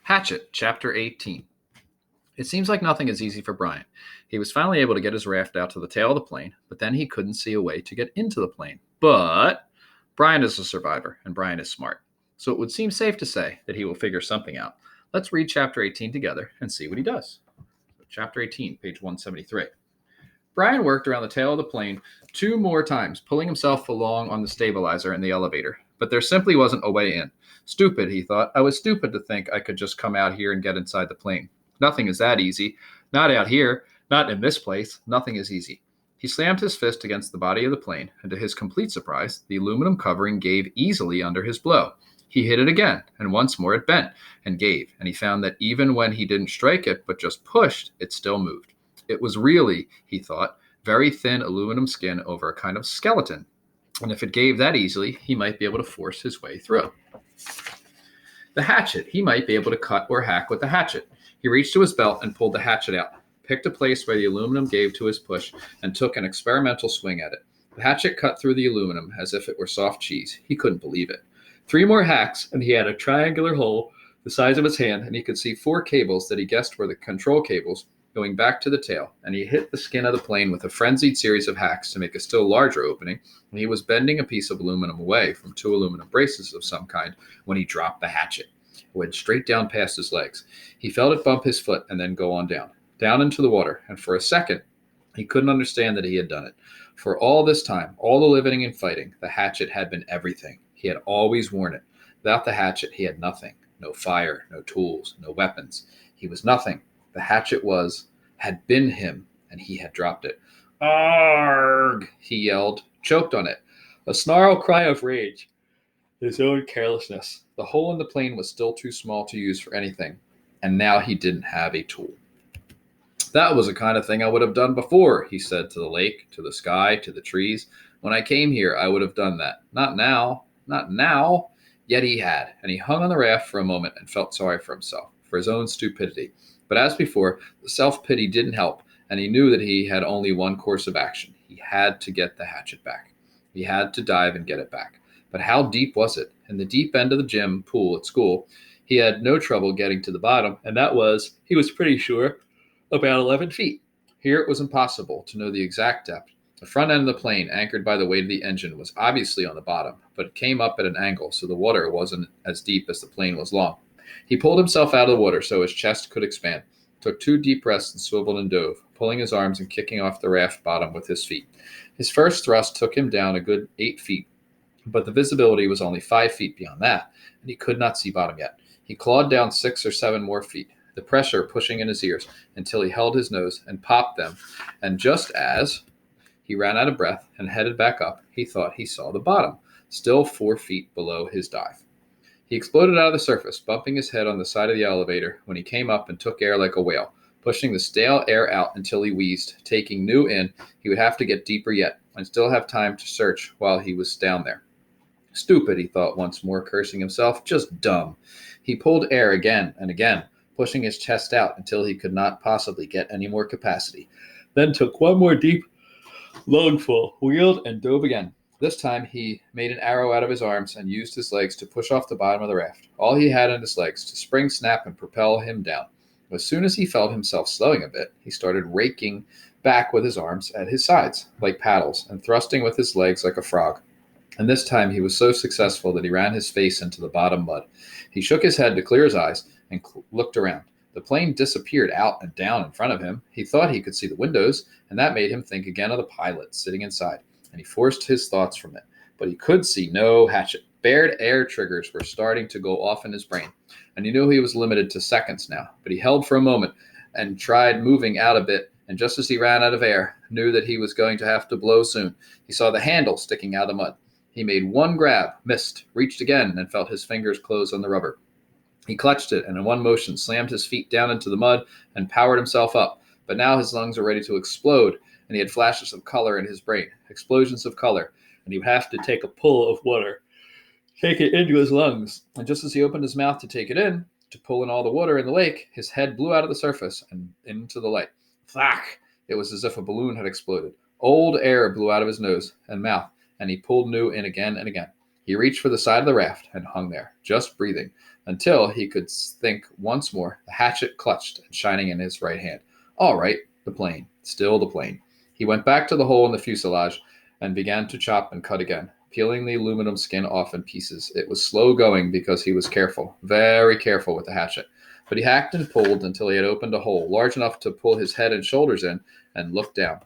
Hatchet Chapter 18. It seems like nothing is easy for Brian. He was finally able to get his raft out to the tail of the plane, but then he couldn't see a way to get into the plane. But Brian is a survivor, and Brian is smart. So it would seem safe to say that he will figure something out. Let's read Chapter 18 together and see what he does. Chapter 18, page 173. Brian worked around the tail of the plane 2 more times, pulling himself along on the stabilizer and the elevator. But there simply wasn't a way in. Stupid, he thought. I was stupid to think I could just come out here and get inside the plane. Nothing is that easy. Not out here. Not in this place. Nothing is easy. He slammed his fist against the body of the plane, and to his complete surprise, the aluminum covering gave easily under his blow. He hit it again, and once more it bent and gave, and he found that even when he didn't strike it but just pushed, it still moved. It was really, he thought, very thin aluminum skin over a kind of skeleton, and if it gave that easily, he might be able to force his way through. The hatchet. He might be able to cut or hack with the hatchet. He reached to his belt and pulled the hatchet out, picked a place where the aluminum gave to his push, and took an experimental swing at it. The hatchet cut through the aluminum as if it were soft cheese. He couldn't believe it. 3 more hacks, and he had a triangular hole the size of his hand, and he could see 4 cables that he guessed were the control cables going back to the tail, and he hit the skin of the plane with a frenzied series of hacks to make a still larger opening, and he was bending a piece of aluminum away from 2 aluminum braces of some kind when he dropped the hatchet. It went straight down past his legs. He felt it bump his foot and then go on down into the water, and for a second, he couldn't understand that he had done it. For all this time, all the living and fighting, the hatchet had been everything. He had always worn it. Without the hatchet, he had nothing. No fire, no tools, no weapons. He was nothing. The hatchet had been him, and he had dropped it. Arrgh! He yelled, choked on it. A snarl cry of rage. His own carelessness. The hole in the plane was still too small to use for anything, and now he didn't have a tool. That was the kind of thing I would have done before, he said to the lake, to the sky, to the trees. When I came here, I would have done that. Not now. Not now. Yet he had, and he hung on the raft for a moment and felt sorry for himself, for his own stupidity. But as before, the self-pity didn't help, and he knew that he had only one course of action. He had to get the hatchet back. He had to dive and get it back. But how deep was it? In the deep end of the gym pool at school, he had no trouble getting to the bottom, and that was, he was pretty sure, about 11 feet. Here it was impossible to know the exact depth. The front end of the plane, anchored by the weight of the engine, was obviously on the bottom, but it came up at an angle, so the water wasn't as deep as the plane was long. He pulled himself out of the water so his chest could expand, took 2 deep breaths and swiveled and dove, pulling his arms and kicking off the raft bottom with his feet. His first thrust took him down a good 8 feet, but the visibility was only 5 feet beyond that, and he could not see bottom yet. He clawed down 6 or 7 more feet, the pressure pushing in his ears until he held his nose and popped them, and just as he ran out of breath and headed back up, he thought he saw the bottom, still 4 feet below his dive. He exploded out of the surface, bumping his head on the side of the elevator when he came up and took air like a whale, pushing the stale air out until he wheezed. Taking new in, he would have to get deeper yet and still have time to search while he was down there. Stupid, he thought once more, cursing himself. Just dumb. He pulled air again and again, pushing his chest out until he could not possibly get any more capacity. Then took one more deep lungful, wheeled, and dove again. This time he made an arrow out of his arms and used his legs to push off the bottom of the raft. All he had in his legs to spring, snap, and propel him down. As soon as he felt himself slowing a bit, he started raking back with his arms at his sides, like paddles, and thrusting with his legs like a frog. And this time he was so successful that he ran his face into the bottom mud. He shook his head to clear his eyes and looked around. The plane disappeared out and down in front of him. He thought he could see the windows, and that made him think again of the pilot sitting inside, and he forced his thoughts from it. But he could see no hatchet. Bared air triggers were starting to go off in his brain, and he knew he was limited to seconds now. But he held for a moment and tried moving out a bit, and just as he ran out of air, knew that he was going to have to blow soon. He saw the handle sticking out of the mud. He made one grab, missed, reached again, and felt his fingers close on the rubber. He clutched it and in one motion slammed his feet down into the mud and powered himself up. But now his lungs were ready to explode, and he had flashes of color in his brain, explosions of color, and he would have to take a pull of water, take it into his lungs. And just as he opened his mouth to take it in, to pull in all the water in the lake, his head blew out of the surface and into the light. Thwack! It was as if a balloon had exploded. Old air blew out of his nose and mouth, and he pulled new in again and again. He reached for the side of the raft and hung there, just breathing, Until he could think once more, the hatchet clutched and shining in his right hand. All right, the plane. Still the plane. He went back to the hole in the fuselage and began to chop and cut again, peeling the aluminum skin off in pieces. It was slow going because he was careful, very careful with the hatchet. But he hacked and pulled until he had opened a hole large enough to pull his head and shoulders in and look down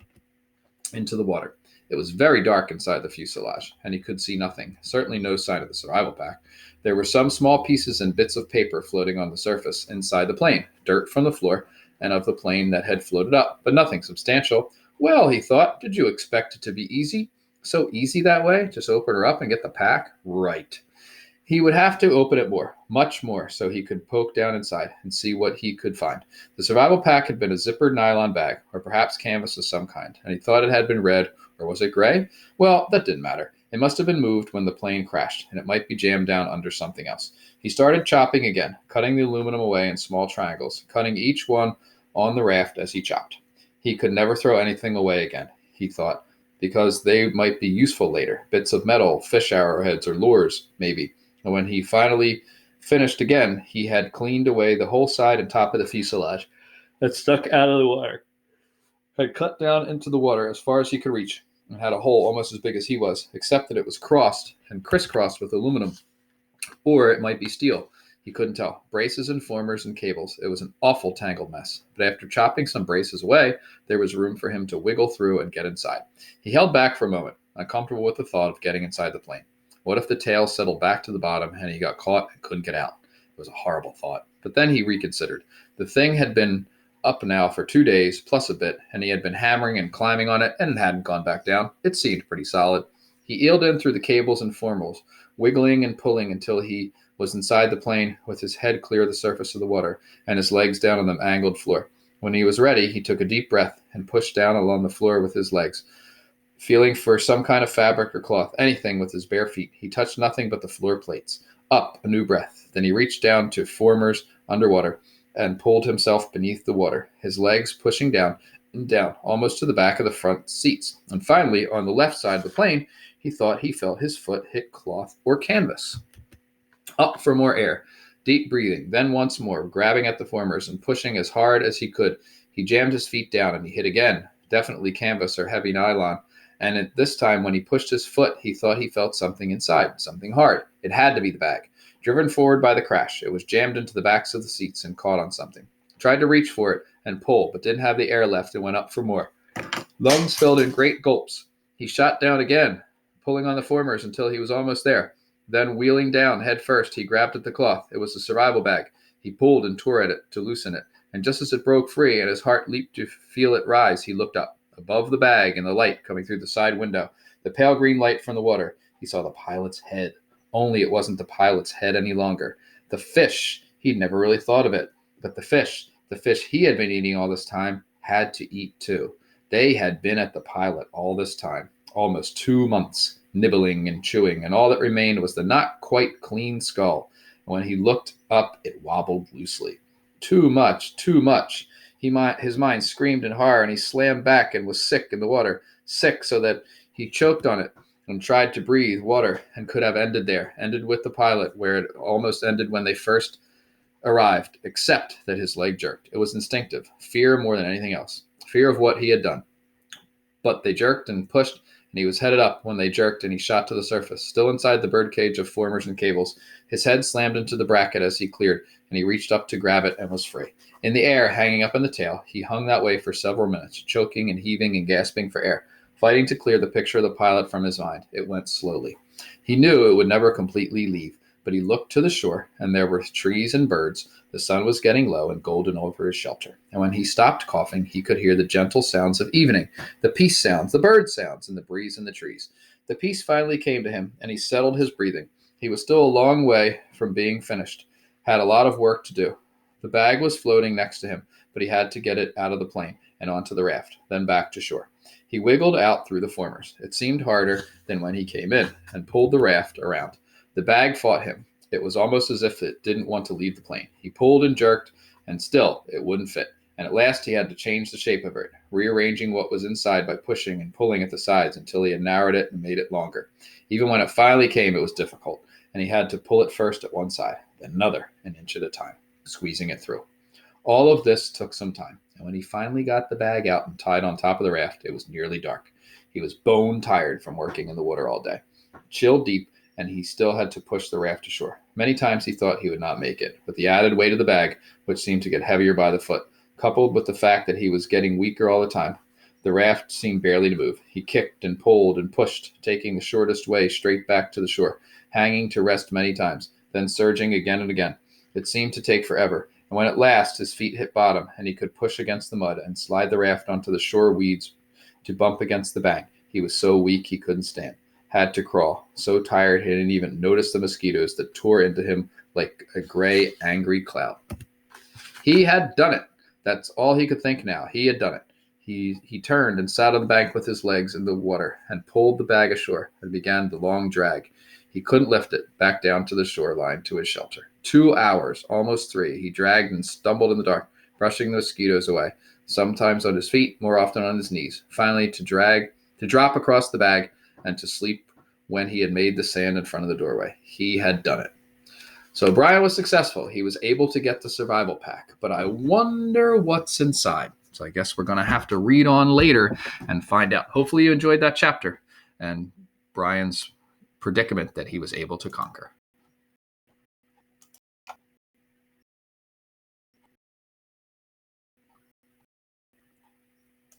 into the water. It was very dark inside the fuselage, and he could see nothing, certainly no sign of the survival pack. There were some small pieces and bits of paper floating on the surface inside the plane, dirt from the floor and of the plane that had floated up, but nothing substantial. Well, he thought, did you expect it to be easy? So easy that way? Just open her up and get the pack? Right. He would have to open it more, much more, so he could poke down inside and see what he could find. The survival pack had been a zippered nylon bag, or perhaps canvas of some kind, and he thought it had been red, or was it gray? Well, that didn't matter. It must have been moved when the plane crashed, and it might be jammed down under something else. He started chopping again, cutting the aluminum away in small triangles, cutting each one on the raft as he chopped. He could never throw anything away again, he thought, because they might be useful later. Bits of metal, fish arrowheads, or lures, maybe. And when he finally finished again, he had cleaned away the whole side and top of the fuselage that stuck out of the water, had cut down into the water as far as he could reach, and had a hole almost as big as he was, except that it was crossed and crisscrossed with aluminum, or it might be steel. He couldn't tell. Braces and formers and cables. It was an awful tangled mess. But after chopping some braces away, there was room for him to wiggle through and get inside. He held back for a moment, uncomfortable with the thought of getting inside the plane. What if the tail settled back to the bottom and he got caught and couldn't get out? It was a horrible thought. But then he reconsidered. The thing had been up now for 2 days, plus a bit, and he had been hammering and climbing on it, and it hadn't gone back down. It seemed pretty solid. He eeled in through the cables and formals, wiggling and pulling until he was inside the plane with his head clear of the surface of the water and his legs down on the angled floor. When he was ready, he took a deep breath and pushed down along the floor with his legs, feeling for some kind of fabric or cloth, anything with his bare feet. He touched nothing but the floor plates. Up, a new breath. Then he reached down to formers underwater and pulled himself beneath the water, his legs pushing down and down, almost to the back of the front seats. And finally, on the left side of the plane, he thought he felt his foot hit cloth or canvas. Up for more air. Deep breathing. Then once more, grabbing at the formers and pushing as hard as he could. He jammed his feet down and he hit again. Definitely canvas or heavy nylon. And at this time, when he pushed his foot, he thought he felt something inside, something hard. It had to be the bag. Driven forward by the crash, it was jammed into the backs of the seats and caught on something. Tried to reach for it and pull, but didn't have the air left and went up for more. Lungs filled in great gulps. He shot down again, pulling on the formers until he was almost there. Then, wheeling down head first, he grabbed at the cloth. It was the survival bag. He pulled and tore at it to loosen it. And just as it broke free and his heart leaped to feel it rise, he looked up. Above the bag and the light coming through the side window, the pale green light from the water, he saw the pilot's head. Only it wasn't the pilot's head any longer. The fish, he'd never really thought of it. But the fish he had been eating all this time, had to eat too. They had been at the pilot all this time, almost 2 months, nibbling and chewing, and all that remained was the not quite clean skull. And when he looked up, it wobbled loosely. Too much, too much. His mind screamed in horror, and he slammed back and was sick in the water, sick so that he choked on it and tried to breathe water and could have ended there, ended with the pilot where it almost ended when they first arrived, except that his leg jerked. It was instinctive, fear more than anything else, fear of what he had done. But they jerked and pushed, and he was headed up when they jerked, and he shot to the surface, still inside the birdcage of formers and cables. His head slammed into the bracket as he cleared, and he reached up to grab it and was free. In the air, hanging up in the tail, he hung that way for several minutes, choking and heaving and gasping for air, fighting to clear the picture of the pilot from his mind. It went slowly. He knew it would never completely leave, but he looked to the shore, and there were trees and birds. The sun was getting low and golden over his shelter. And when he stopped coughing, he could hear the gentle sounds of evening, the peace sounds, the bird sounds, and the breeze in the trees. The peace finally came to him, and he settled his breathing. He was still a long way from being finished, had a lot of work to do. The bag was floating next to him, but he had to get it out of the plane and onto the raft, then back to shore. He wiggled out through the formers. It seemed harder than when he came in, and pulled the raft around. The bag fought him. It was almost as if it didn't want to leave the plane. He pulled and jerked, and still it wouldn't fit. And at last he had to change the shape of it, rearranging what was inside by pushing and pulling at the sides until he had narrowed it and made it longer. Even when it finally came, it was difficult, and he had to pull it first at one side, then another, an inch at a time, squeezing it through. All of this took some time, and when he finally got the bag out and tied on top of the raft, it was nearly dark. He was bone tired from working in the water all day, chill deep, and he still had to push the raft ashore. Many times he thought he would not make it, but the added weight of the bag, which seemed to get heavier by the foot, coupled with the fact that he was getting weaker all the time, the raft seemed barely to move. He kicked and pulled and pushed, taking the shortest way straight back to the shore, hanging to rest many times, then surging again and again. It seemed to take forever, and when at last his feet hit bottom and he could push against the mud and slide the raft onto the shore weeds to bump against the bank, he was so weak he couldn't stand. Had to crawl, so tired he didn't even notice the mosquitoes that tore into him like a gray, angry cloud. He had done it. That's all he could think now. He had done it. He turned and sat on the bank with his legs in the water and pulled the bag ashore and began the long drag. He couldn't lift it back down to the shoreline to his shelter. 2 hours, almost 3, he dragged and stumbled in the dark, brushing the mosquitoes away, sometimes on his feet, more often on his knees, finally to drop across the bag and to sleep when he had made the sand in front of the doorway. He had done it. So Brian was successful. He was able to get the survival pack, but I wonder what's inside. So I guess we're going to have to read on later and find out. Hopefully you enjoyed that chapter and Brian's predicament that he was able to conquer.